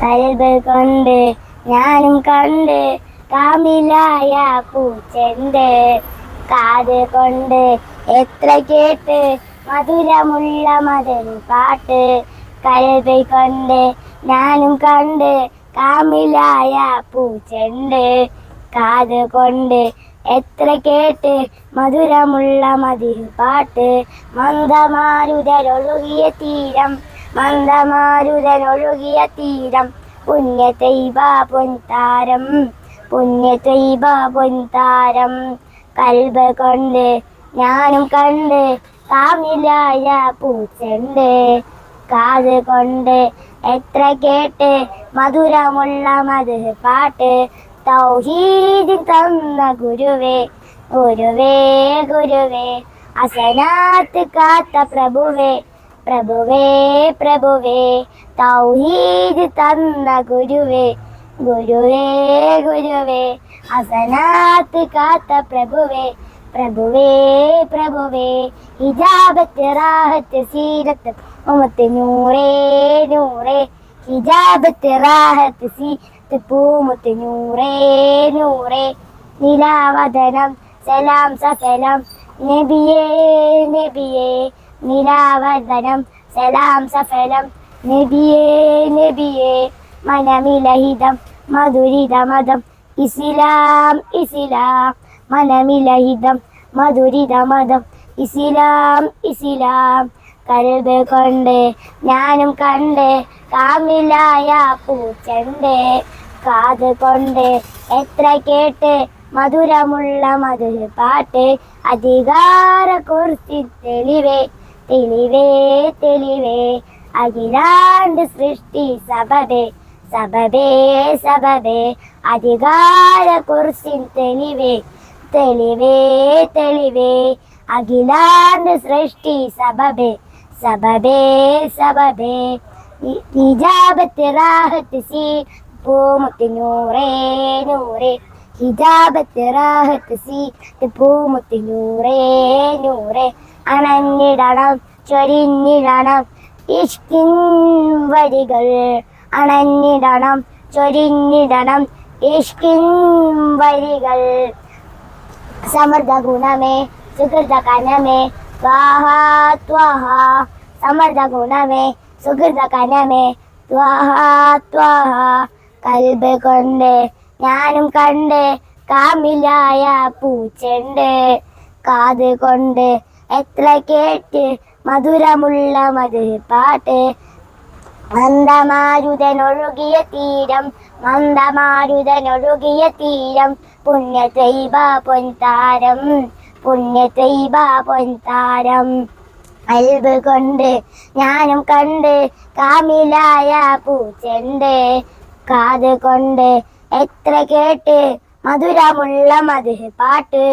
കൽബ് കൊണ്ട് ഞാനും കണ്ട് കാമിലായ പൂച്ചെണ്ട്. കാത് കൊണ്ട് എത്ര കേട്ട് മധുരമുള്ള മധുര പാട്ട്. കൽബ് കൊണ്ട് ഞാനും കണ്ട് കാമിലായ പൂച്ചെണ്ട്. കാത് കൊണ്ട് എത്ര കേട്ട് മധുരമുള്ള മധുര പാട്ട്. മന്ദമാരുതരൊഴുകിയ തീരം, മന്ദമാരുതരൊഴുകിയ തീരം, പുണ്യ തൈബ പൊൻതാരം, പുണ്യ തൈബ പൊൻതാരം. കൽബ് കൊണ്ട് ഞാനും കണ്ട് കാമിലായ പൂച്ചെണ്ട്. കാത് കൊണ്ട് എത്ര കേട്ട് മധുരമുള്ള മധുര പാട്ട്. തൗഹീദ് തന്ന ഗുരുവേ, ഗുരുവേ ഗുരുവേ, അസനാത്ത് കാത്ത പ്രഭുവേ, പ്രഭുവേ പ്രഭുവേ. തൗഹീദ് തന്ന ഗുരുവേ, ഗുരുവേ ഗുരുവേ, അസനാത്ത് കാത്ത പ്രഭുവേ, പ്രഭുവേ പ്രഭുവേ. ഹിജാബത്ത് റാഹത്ത് സീരത്ത് ഉമ്മത്ത് നൂറേ നൂറേ. ഹിജാബത്ത് റാഹത്ത് സീരത്ത് പൂമുത്ത് നൂറേ നൂറേ. നിലാവദനം സലാം സഫലം നബിയേ നബിയേ. നിലാവദനം സലാം സഫലം നബിയേ നബിയേ. മനമിലഹിതം മധുരിത മതം ഇസ്ലാം ഇസ്ലാം. മനമിലഹിതം മധുരിത മതം ഇസ്ലാം ഇസ്ലാം. കൽബ് കൊണ്ട് ഞാനും കണ്ട് കാമിലായ പൂച്ചെണ്ട്. കാത് കൊണ്ട് എത്ര കേട്ട് മധുരമുള്ള മധുര പാട്ട്. അധികാര കുർത്തി തെളിവേ, തെളിവേ തെളിവേ. അഖിലാണ്ട് സൃഷ്ടി സബബേ, സബബേ സബബേ. അധികാര കുർസി തെളിവേ, തെളിവേ തെളിവേ. അഖിലാണ്ട് സൃഷ്ടി സബബേ, സബബേ സബബേ. ഹിജാബത്ത് റാഹത്ത് സീ പൂമുത്ത് നൂറേ നൂറേ. ഹിജാബത്ത് റാഹത്ത് സീ പൂമുത്ത് നൂറേ നൂറേ. അണഞ്ഞിടണം ചൊരിഞ്ഞിടണം ഇഷ്കിൻ വരികൾ, അണഞ്ഞിടണം ചൊരിഞ്ഞിടണം ഇഷ്കിൻ വരികൾ. സമൃദ്ധ ഗുണമേ സുഹൃത കനമേ ത്വാഹ ത്വാഹ. സമൃദ്ധ ഗുണമേ സുഹൃത കനമേ ത്വാഹ ത്വാഹ. കൽബ് കൊണ്ട് ഞാനും കണ്ട് കാമിലായ പൂച്ചെണ്ട്. കാത് കൊണ്ട് എത്ര കേട്ട് മധുരമുള്ള മധുര പാട്ട്. മന്ദമാരുതനൊഴുകിയ തീരം, മന്ദമാരുതനൊഴുകിയ തീരം, പുണ്യ തൈബ പൊൻതാരം, പുണ്യ തൈബ പൊൻതാരം. കൽബ് കൊണ്ട് ഞാനും കണ്ട് കാമിലായ പൂച്ചെണ്ട്. കാത് കൊണ്ട് എത്ര കേട്ട് മധുരമുള്ള മധുര പാട്ട്.